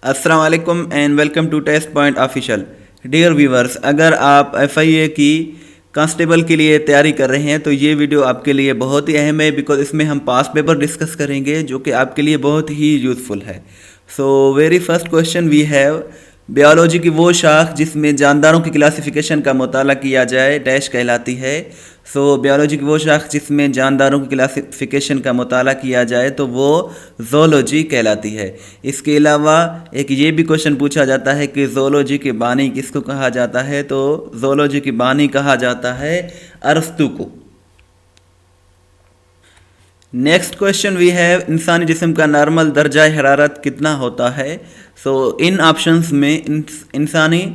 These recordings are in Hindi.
अस्सलाम वालेकुम and welcome to test point official. Dear viewers, अगर आप एफआईए की कांस्टेबल के लिए तैयारी कर रहे हैं तो ये वीडियो आपके लिए बहुत ही अहम है, बिकॉज इसमें हम पास्ट पेपर डिस्कस करेंगे जो कि आपके लिए बहुत ही यूज़फुल है। So very first question we have, biology की वो शाख जिसमें जानदारों की क्लासिफिकेशन का मुताला किया जाए डैश कहलाती है। सो बायोलॉजी की वो शाख जिसमें जानदारों की क्लासिफिकेशन का मुताला किया जाए तो वो ज़ूलॉजी कहलाती है। इसके अलावा एक ये भी क्वेश्चन पूछा जाता है कि ज़ूलॉजी के बानी किसको कहा जाता है, तो ज़ूलॉजी की बानी कहा जाता है अरस्तू को। नेक्स्ट क्वेश्चन वी हैव, इंसानी जिस्म का नॉर्मल दर्जा हरारत कितना होता है। सो इन ऑप्शंस में इंसानी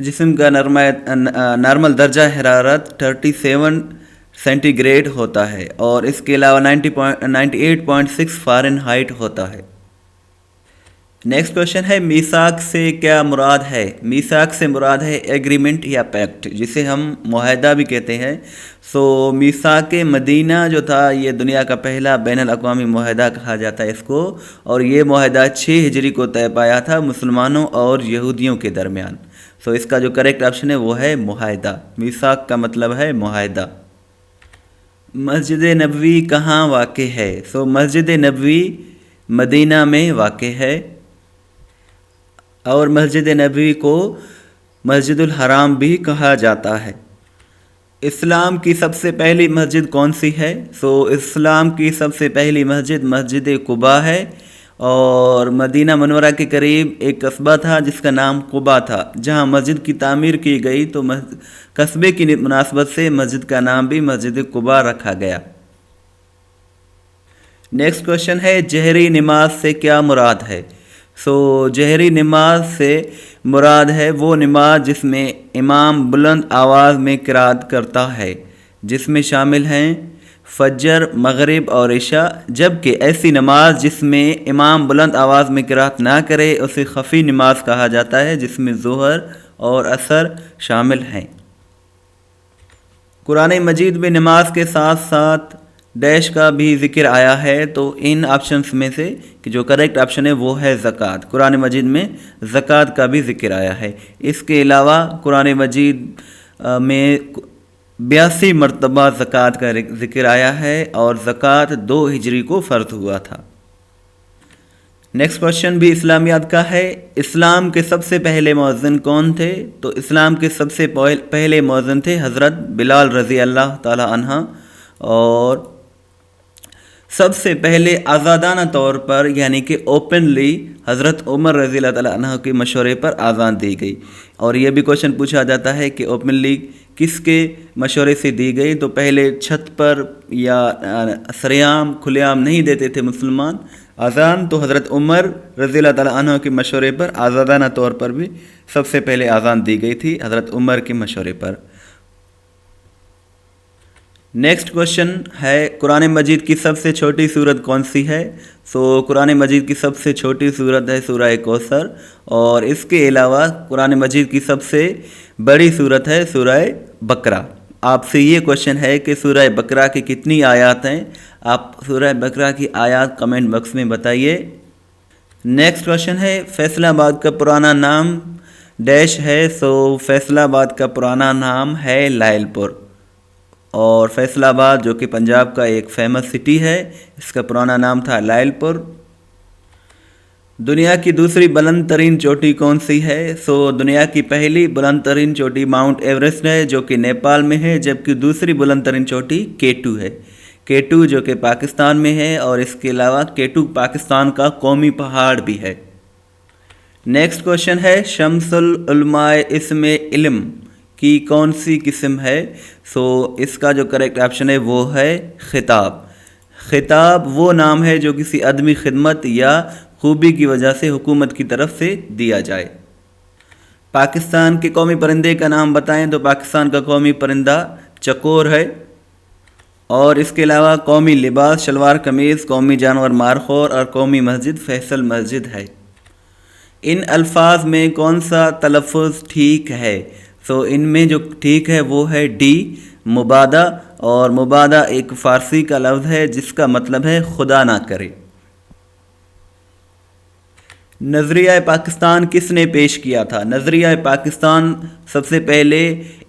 जिस्म का नॉर्मल दर्जा हरारत 37 सेंटीग्रेड होता है और इसके अलावा 98.6 फ़ारेनहाइट होता है। नेक्स्ट क्वेश्चन है, मीसाक से क्या मुराद है। मीसाक से मुराद है एग्रीमेंट या पैक्ट, जिसे हम मुआहदा भी कहते हैं। सो मीसाक मदीना जो था ये दुनिया का पहला बैनुल अक़वामी मुआहदा कहा जाता है इसको, और ये मुआहदा 6 हिजरी को तय पाया था मुसलमानों और यहूदियों के दरमियान। सो इसका जो करेक्ट ऑप्शन है वो है मुआहदा। मीसाक का मतलब है मुआहदा। मस्जिद नबवी कहाँ वाक़ है। सो मस्जिद नबवी मदीना में वाक़ है और मस्जिद नबवी को मस्जिदुल हराम भी कहा जाता है। इस्लाम की सबसे पहली मस्जिद कौन सी है। सो इस्लाम की सबसे पहली मस्जिद मस्जिद कुबा है और मदीना मनवरा के करीब एक कस्बा था जिसका नाम कुबा था, जहां मस्जिद की तामीर की गई तो कस्बे की मुनासबत से मस्जिद का नाम भी मस्जिद कुबा रखा गया। नेक्स्ट क्वेश्चन है, जहरी नमाज से क्या मुराद है। सो जहरी नमाज से मुराद है वो नमाज जिसमें इमाम बुलंद आवाज़ में क़िराअत करता है, जिसमें शामिल हैं फजर, मगरिब और इशा। जबकि ऐसी नमाज जिसमें इमाम बुलंद आवाज़ में क़िराअत ना करे उसे खफ़ी नमाज कहा जाता है, जिसमें ज़ोहर और असर शामिल हैं। कुरान मजीद में नमाज के साथ साथ डैश का भी ज़िक्र आया है, तो इन ऑप्शंस में से कि जो करेक्ट ऑप्शन है वो है ज़कात। कुरान मजीद में ज़कात का भी ज़िक्र आया है। इसके अलावा कुरान मजीद में 82 मरतबा ज़कात का ज़िक्र आया है और ज़कात 2 हिजरी को फ़र्ज़ हुआ था। नेक्स्ट क्वेश्चन भी इस्लामियात का है, इस्लाम के सबसे पहले मुअज्जिन कौन थे। तो इस्लाम के सबसे पहले मुअज्जिन थे हज़रत बिलाल रज़ी अल्लाह ताला अन्हा, और सबसे पहले आज़ादाना तौर पर यानी कि ओपनली हज़रत उमर रज़ी अल्लाह ताला अन्हु के मशवरे पर आज़ान दी गई। और यह भी क्वेश्चन पूछा जाता है कि ओपनली किसके मशवरे से दी गई। तो पहले छत पर या सरेआम खुलेआम नहीं देते थे मुसलमान आज़ान, तो हज़रत उमर रज़ी अल्लाह ताला अन्हु के मशवरे पर आज़ादाना तौर पर भी सबसे पहले आज़ान दी गई थी हज़रत उमर के मशवरे पर। नेक्स्ट क्वेश्चन है, कुरान मजीद की सबसे छोटी सूरत कौन सी है। सो कुरान मजीद की सबसे छोटी सूरत है सूरह कौसर, और इसके अलावा कुरान मजीद की सबसे बड़ी सूरत है सूरह बकरा। आपसे ये क्वेश्चन है कि सूरह बकरा की कितनी आयत हैं। आप सूरह बकरा की आयत कमेंट बॉक्स में बताइए। नेक्स्ट क्वेश्चन है, फैसलाबाद का पुराना नाम डैश है। सो फैसलाबाद का पुराना नाम है लायलपुर, और फैसलाबाद जो कि पंजाब का एक फेमस सिटी है, इसका पुराना नाम था लायलपुर। दुनिया की दूसरी बुलंद तरीन चोटी कौन सी है। सो दुनिया की पहली बुलंद तरीन चोटी माउंट एवरेस्ट है जो कि नेपाल में है, जबकि दूसरी बुलंद तरीन चोटी K2 है। K2 जो कि पाकिस्तान में है, और इसके अलावा K2 पाकिस्तान का कौमी पहाड़ भी है। नेक्स्ट क्वेश्चन है, शम्सुल उलमाए इसमें इल्म की कौन सी किस्म है। सो इसका जो करेक्ट ऑप्शन है वो है खिताब। खिताब वो नाम है जो किसी आदमी खिदमत या खूबी की वजह से हुकूमत की तरफ से दिया जाए। पाकिस्तान के कौमी परिंदे का नाम बताएं, तो पाकिस्तान का कौमी परिंदा चकोर है, और इसके अलावा कौमी लिबास शलवार कमीज़, कौमी जानवर मारखोर, और कौमी मस्जिद फैसल मस्जिद है। इन अल्फाज में कौन सा तलफ़ुज़ ठीक है। सो इनमें जो ठीक है वो है डी, मुबादा। और मुबादा एक फ़ारसी का लफ्ज़ है जिसका मतलब है खुदा ना करे। नज़रिया पाकिस्तान किसने पेश किया था? नज़रिया पाकिस्तान सबसे पहले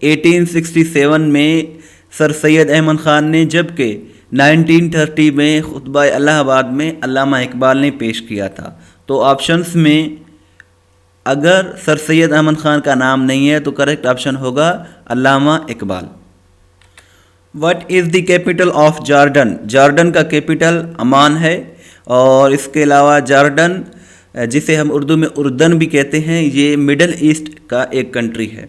1867 में सर सैयद अहमद ख़ान ने, जबकि 1930 में खुतबा इलाहाबाद में अल्लामा इकबाल ने पेश किया था। तो ऑप्शंस में अगर सर सैयद अहमद ख़ान का नाम नहीं है तो करेक्ट ऑप्शन होगा Allama Iqbal. What is the capital of Jordan? Jordan का कैपिटल अमान है। और इसके अलावा जॉर्डन, जिसे हम उर्दू में उर्दन भी कहते हैं, ये मिडल ईस्ट का एक कंट्री है।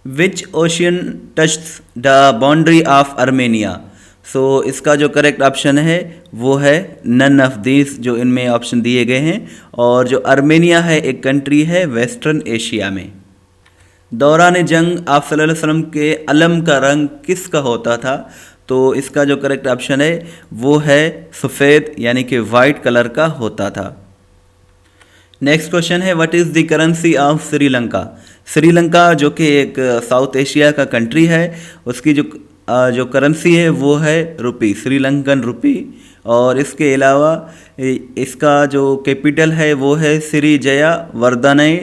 Which ocean touches the boundary of Armenia? So इसका जो करेक्ट ऑप्शन है वो है नन ऑफ दीज, जो इनमें ऑप्शन दिए गए हैं। और जो आर्मेनिया है एक कंट्री है वेस्टर्न एशिया में। दौरान जंग आप सल्लल्लाहु अलैहि वसल्लम के अलम का रंग किसका होता था? तो इसका जो करेक्ट ऑप्शन है वो है सफ़ेद, यानी कि वाइट कलर का होता था। नेक्स्ट क्वेश्चन है what is the currency of Sri Lanka? Sri Lanka जो कि एक साउथ एशिया का कंट्री है, उसकी जो करेंसी है वो है रुपी, श्रीलंकन रुपी। और इसके अलावा इसका जो कैपिटल है वो है श्री जया वर्धने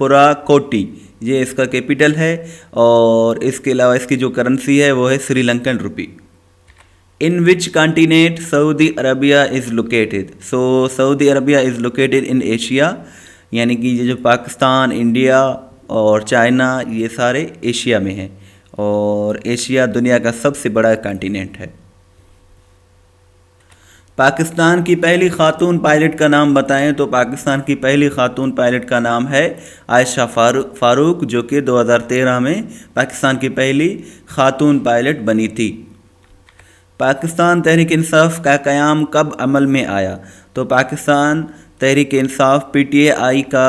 पुराकोटी, ये इसका कैपिटल है। और इसके अलावा इसकी जो करेंसी है वो है Sri Lankan rupee. In which continent Saudi Arabia is located? So Saudi Arabia is located in Asia, यानी कि ये जो पाकिस्तान, इंडिया और चाइना, ये सारे एशिया में हैं। और एशिया दुनिया का सबसे बड़ा कॉन्टिनेंट है। पाकिस्तान की पहली खातून पायलट का नाम बताएं? तो पाकिस्तान की पहली खातून पायलट का नाम है आयशा फारूक, जो कि 2013 में पाकिस्तान की पहली खातून पायलट बनी थी। पाकिस्तान तहरीक इंसाफ का क़याम कब अमल में आया? तो पाकिस्तान तहरीक इंसाफ PTI का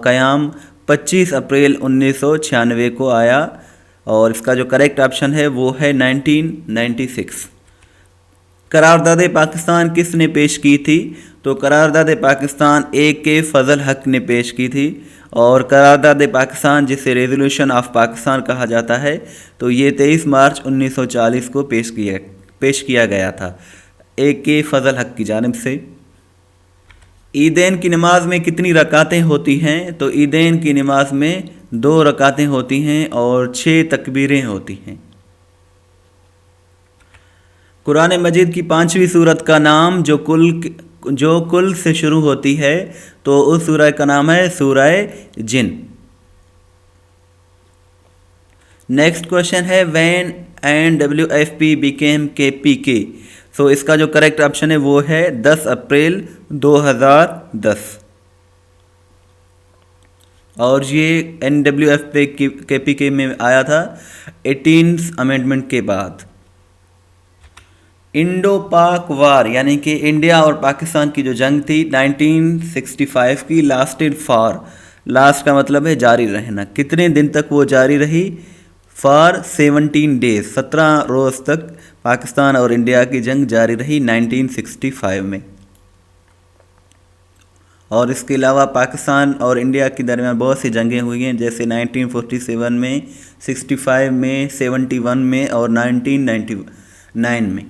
क़याम 25 अप्रैल 1996 को आया। और इसका जो करेक्ट ऑप्शन है वो है 1996। करारदाद पाकिस्तान किसने पेश की थी? तो करारदाद पाकिस्तान AK फजल हक ने पेश की थी। और करारदाद पाकिस्तान, जिसे रेजोल्यूशन ऑफ पाकिस्तान कहा जाता है, तो ये 23 मार्च 1940 को पेश किया गया था AK फजल हक की जानिब से। ईदैन की नमाज में कितनी रकातें होती हैं? तो ईदैन की नमाज में 2 रकातें होती हैं और 6 तकबीरें होती हैं। कुरान मजीद की 5वीं सूरत का नाम जो कुल से शुरू होती है, तो उस सूरह का नाम है सूरह जिन। नेक्स्ट क्वेश्चन है व्हेन NWFP बिकेम KPK? सो इसका जो करेक्ट ऑप्शन है वो है 10 अप्रैल 2010। और ये NWFP KPK में आया था 18th अमेंडमेंट के बाद। इंडो पाक वार, यानी कि इंडिया और पाकिस्तान की जो जंग थी 1965 की, लास्टेड फॉर, लास्ट का मतलब है जारी रहना, कितने दिन तक वो जारी रही? फॉर 17 डेज, 17 रोज़ तक पाकिस्तान और इंडिया की जंग जारी रही 1965 में। और इसके अलावा पाकिस्तान और इंडिया के दरमियान बहुत सी जंगें हुई हैं, जैसे 1947 में, 65 में, 71 में और 1999 में।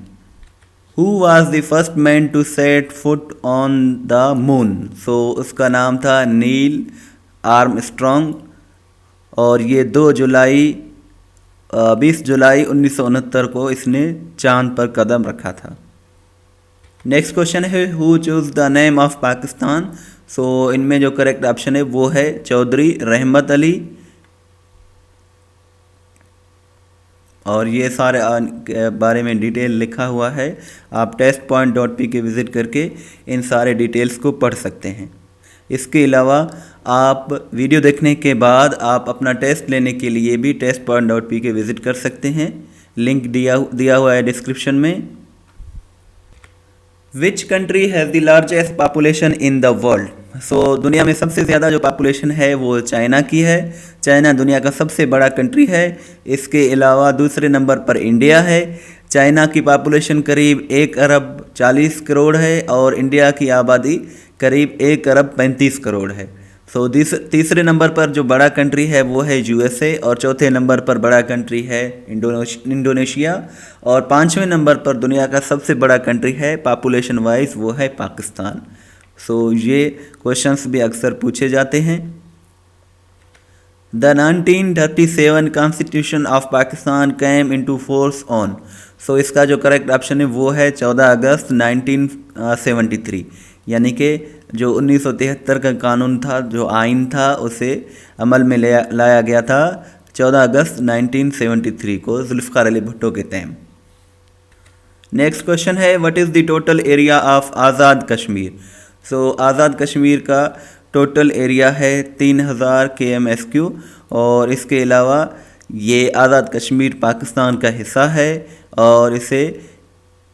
Who was the first man to set foot on the moon? सो उसका नाम था नील आर्मस्ट्रॉन्ग। और ये 20 जुलाई 1969 को इसने चांद पर कदम रखा था। नेक्स्ट क्वेश्चन है who chose the name of Pakistan? So इनमें जो करेक्ट ऑप्शन है वो है चौधरी रहमत अली। और ये सारे के बारे में डिटेल लिखा हुआ है, आप testpoint.p के विज़िट करके इन सारे डिटेल्स को पढ़ सकते हैं। इसके अलावा आप वीडियो देखने के बाद आप अपना टेस्ट लेने के लिए भी testpoint.p के विज़िट कर सकते हैं, लिंक दिया हुआ है डिस्क्रिप्शन में। Which country has the largest population in the world? So दुनिया में सबसे ज़्यादा जो पॉपुलेशन है वो चाइना की है। चाइना दुनिया का सबसे बड़ा कंट्री है। इसके अलावा दूसरे नंबर पर इंडिया है। चाइना की पॉपुलेशन करीब 1 अरब 40 करोड़ है और इंडिया की आबादी करीब 1 अरब 35 करोड़ है। सो तीसरे नंबर पर जो बड़ा कंट्री है वो है USA और चौथे नंबर पर बड़ा कंट्री है इंडोनेशिया और 5वें नंबर पर दुनिया का सबसे बड़ा कंट्री है पॉपुलेशन वाइज वो है पाकिस्तान। सो ये क्वेश्चंस भी अक्सर पूछे जाते हैं। The 1937 constitution of Pakistan came into force on. So इसका जो करेक्ट ऑप्शन है वो है 14 अगस्त 1973, यानी कि जो 1973 का कानून था, जो आइन था, उसे अमल में लाया गया था 14 अगस्त 1973 को जुल्फ़िकार अली भुट्टो के टाइम। नेक्स्ट क्वेश्चन है what is the total area of Azad Kashmir. So Azad Kashmir का टोटल एरिया है 3000 km², और इसके अलावा ये आज़ाद कश्मीर पाकिस्तान का हिस्सा है और इसे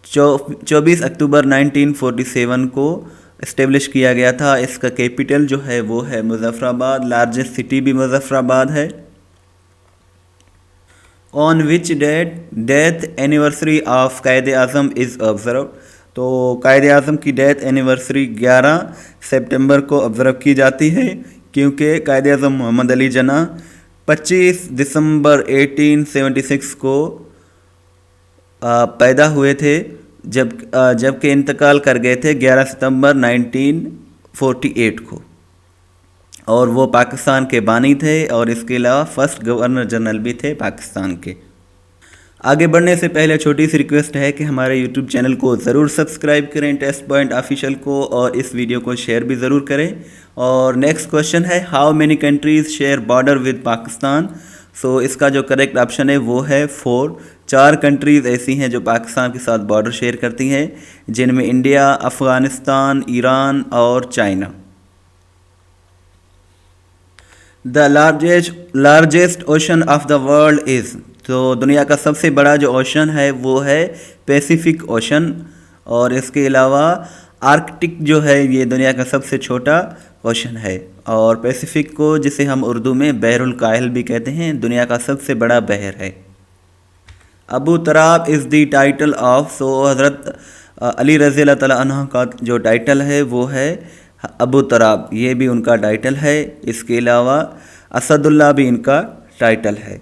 24 अक्टूबर 1947 को इस्टेब्लिश किया गया था। इसका कैपिटल जो है वो है मुजफ्फराबाद, लार्जेस्ट सिटी भी मुजफ्फराबाद है। On which death anniversary of Quaid Azam is observe. तो कायद आज़म की डेथ एनिवर्सरी 11 सितंबर को ऑब्ज़र्व की जाती है, क्योंकि कायद आज़म मोहम्मद अली जना 25 दिसंबर 1876 को पैदा हुए थे, जबकि इंतकाल कर गए थे 11 सितंबर 1948 को, और वो पाकिस्तान के बानी थे और इसके अलावा फर्स्ट गवर्नर जनरल भी थे पाकिस्तान के। आगे बढ़ने से पहले छोटी सी रिक्वेस्ट है कि हमारे यूट्यूब चैनल को ज़रूर सब्सक्राइब करें, टेस्ट पॉइंट ऑफिशियल को, और इस वीडियो को शेयर भी ज़रूर करें। और नेक्स्ट क्वेश्चन है how many countries share border with Pakistan. So इसका जो करेक्ट ऑप्शन है वो है 4। 4 कंट्रीज़ ऐसी हैं जो पाकिस्तान के साथ बॉर्डर शेयर करती हैं, जिनमें इंडिया, अफ़गानिस्तान, ईरान और China. The largest ocean of the world is. तो दुनिया का सबसे बड़ा जो ओशन है वो है पैसिफिक ओशन, और इसके अलावा आर्कटिक जो है ये दुनिया का सबसे छोटा ओशन है, और पैसिफिक को, जिसे हम उर्दू में बहरुल काहिल भी कहते हैं, दुनिया का सबसे बड़ा बहर है। Abu Turab is the title of. So Hazrat Ali रज़ी अल्लाह तआला अन्हु का जो टाइटल है वो है अबू तराब, ये भी उनका टाइटल है। इसके अलावा असदुल्ला भी इनका टाइटल है।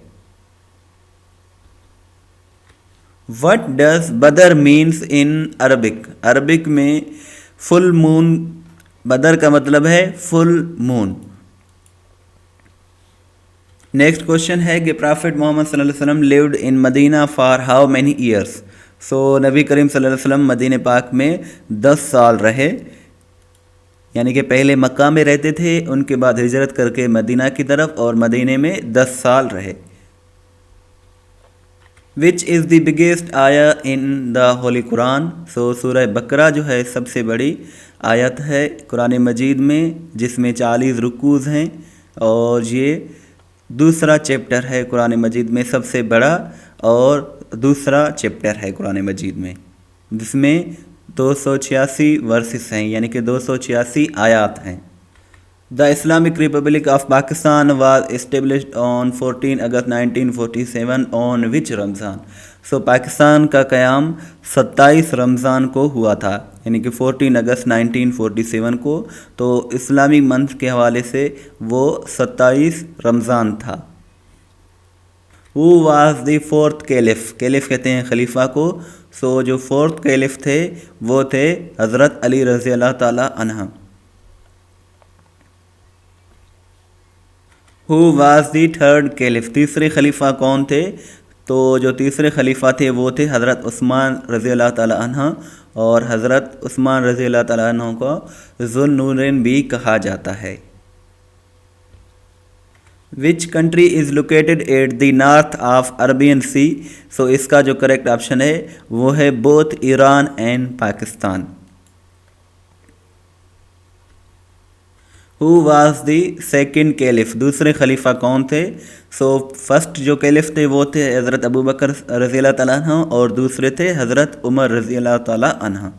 वट डज बदर मीन्स इन अरबिक। अरबिक में फुल मून, बदर का मतलब है फुल मून। नेक्स्ट क्वेश्चन है कि प्रॉफिट मोहम्मद सल्लल्लाहु अलैहि वसल्लम lived in Medina for how many years. So नबी करीम सल्लल्लाहु अलैहि वसल्लम मदीने पाक में 10 साल रहे, यानी कि पहले मक्का में रहते थे, उनके बाद हिजरत करके मदीना की तरफ, और मदीने में 10 साल रहे। विच इज़ द बिगेस्ट आया इन द होली कुरान। सो सूरह बकरा जो है सबसे बड़ी आयत है कुरान मजीद में, जिसमें 40 रुकूज़ हैं, और ये दूसरा चैप्टर है कुरान मजीद में सबसे बड़ा, और दूसरा चैप्टर है कुरान मजीद में, जिसमें 286 वर्सेस हैं, यानी कि 286 आयात हैं। The Islamic Republic of Pakistan was established on 14 August 1947 on which Ramzan. So Pakistan का क़याम 27 रमज़ान को हुआ था, यानी कि 14 अगस्त 1947 को। तो इस्लामिक मंथ के हवाले से वो 27 रमज़ान था। Who was the fourth caliph. Caliph कहते हैं खलीफा को। सो जो फोर्थ कैलिफ थे वो थे हज़रत अली रज़ी अल्लाह ताला अन्हु। Who was the third caliph. तीसरे खलीफा कौन थे। तो जो तीसरे खलीफा थे वो थे हज़रत उस्मान रज़ी अल्लाह ताला अन्हु, और हज़रत उस्मान रज़ी अल्लाह ताला अन्हु को ज़ुन्नूरैन भी कहा जाता है। Which country is located at the north of Arabian sea. So इसका जो करेक्ट ऑप्शन है वो है both Iran and Pakistan. Who was the second caliph. दूसरे खलीफा कौन थे। सो फर्स्ट जो कैलिफ थे वो थे हज़रत अबू बकर रज़ी अल्लाह ताला अन्हु, और दूसरे थे हज़रत उमर रज़ी अल्लाह ताला अन्हु।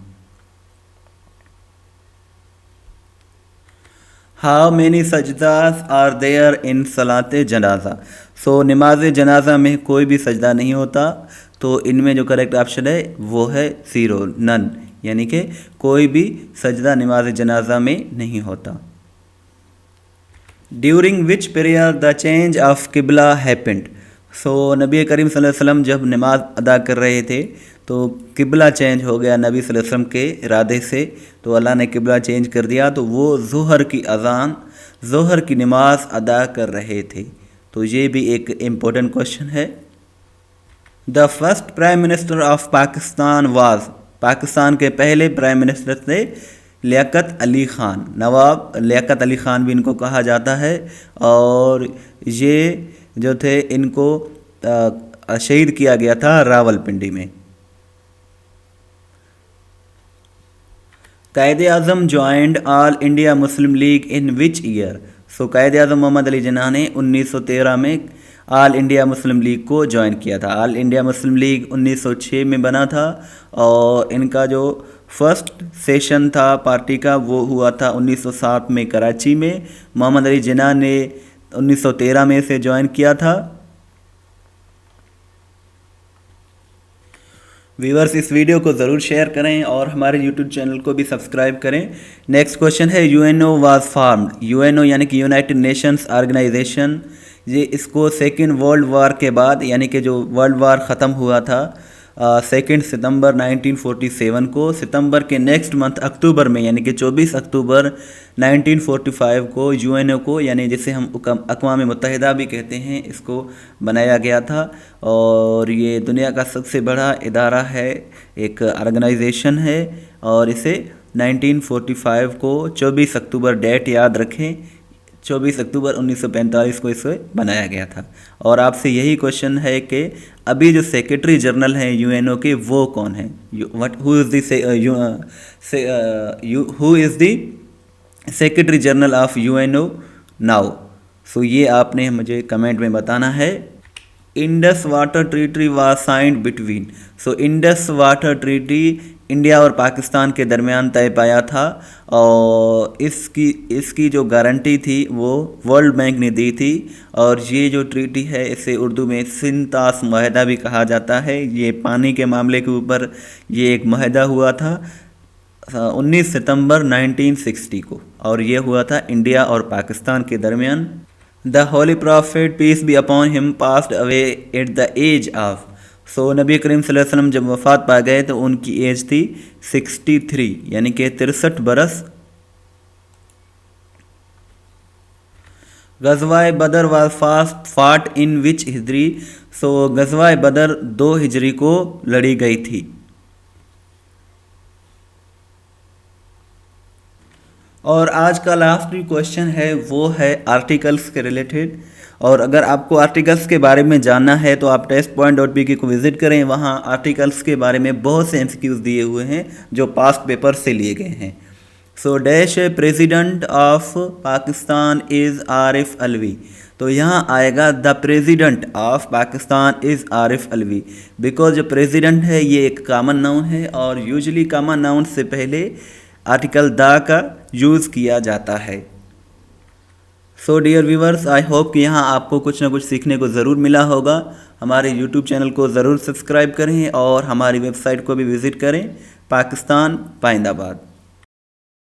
How many sajdas are there in salat janaza. सो नमाज जनाजा में कोई भी सजदा नहीं होता, तो इनमें जो करेक्ट ऑप्शन है वो है 0, नन, यानी कि कोई भी सजदा नमाज जनाजा में नहीं होता। During which period the change of किबला हैपेंड। सो नबी करीम सल्लल्लाहु अलैहि वसल्लम जब नमाज अदा कर रहे थे तो किबला चेंज हो गया नबी सल्लल्लाहु अलैहि वसल्लम के इरादे से, तो अल्लाह ने किबला चेंज कर दिया, तो वो ज़ोहर की अज़ान, ज़ोहर की नमाज अदा कर रहे थे। तो ये भी एक इम्पोर्टेंट क्वेश्चन है। The first prime minister of Pakistan was, Pakistan के पहले प्राइम मिनिस्टर थे लियाकत अली ख़ान, नवाब लियाकत अली ख़ान भी इनको कहा जाता है। और ये जो थे इनको शहीद किया गया था रावलपिंडी में। Quaid-e-Azam joined all India Muslim league in which year. So Quaid-e-Azam Mohammad Ali Jinnah ने 1913 में ऑल इंडिया मुस्लिम लीग को ज्वाइन किया था। ऑल इंडिया मुस्लिम लीग 1906 में बना था और इनका जो फर्स्ट सेशन था पार्टी का वो हुआ था 1907 में कराची में। मोहम्मद अली जिन्ना ने 1913 में इसे ज्वाइन किया था। व्यूअर्स, इस वीडियो को ज़रूर शेयर करें और हमारे यूट्यूब चैनल को भी सब्सक्राइब करें। नेक्स्ट क्वेश्चन है यूएनओ वाज फार्म्ड। यूएनओ यानी कि यूनाइटेड नेशंस ऑर्गेनाइजेशन, ये इसको सेकेंड वर्ल्ड वार के बाद, यानी कि जो वर्ल्ड वार ख़त्म हुआ था 2 सितंबर 1947 को, सितंबर के नेक्स्ट मंथ अक्टूबर में, यानी कि 24 अक्टूबर 1945 को यूएनओ को, यानी जिसे हम अक़वाम मुत्तहिदा भी कहते हैं, इसको बनाया गया था। और ये दुनिया का सबसे बड़ा इदारा है, एक ऑर्गेनाइजेशन है, और इसे 1945 को 24 अक्टूबर डेट याद रखें, 24 अक्टूबर 1945 को इसे बनाया गया था। और आपसे यही क्वेश्चन है कि अभी जो सेक्रेटरी जनरल हैं यूएनओ के वो कौन है, who is the secretary general of UNO now. So ये आपने मुझे कमेंट में बताना है। Indus water treaty was signed between. So Indus water treaty India और पाकिस्तान के दरमियान तय पाया था और इसकी जो गारंटी थी वो वर्ल्ड बैंक ने दी थी। और ये जो ट्रीटी है इसे उर्दू में सिंतास माहिदा भी कहा जाता है। ये पानी के मामले के ऊपर ये एक माहिदा हुआ था 19 सितंबर 1960 को, और ये हुआ था इंडिया और पाकिस्तान के दरमियान। The holy prophet peace be upon him passed away at the age of. So नबी करीम सल्लल्लाहु अलैहि वसल्लम जब वफ़ात पा गए तो उनकी एज थी 63, यानी कि 63 बरस। गज़वाए बदर वाज फाट इन विच हिजरी। सो गज़वाए बदर 2 हिजरी को लड़ी गई थी। और आज का लास्ट क्वेश्चन है वो है आर्टिकल्स के रिलेटेड। और अगर आपको आर्टिकल्स के बारे में जानना है तो आप testpoint.pk को विज़िट करें, वहाँ आर्टिकल्स के बारे में बहुत से MCQs दिए हुए हैं जो पास्ट पेपर से लिए गए हैं। So dash president of Pakistan is Arif Alvi. तो यहाँ आएगा the president of Pakistan is Arif Alvi, because जो प्रेसिडेंट है ये एक कॉमन नाउन है और यूजुअली कॉमन नाउन से पहले आर्टिकल द का यूज़ किया जाता है। So dear viewers, I hope कि यहाँ आपको कुछ ना कुछ सीखने को ज़रूर मिला होगा। हमारे यूट्यूब चैनल को ज़रूर सब्सक्राइब करें और हमारी वेबसाइट को भी विज़िट करें। पाकिस्तान पाइंदाबाद।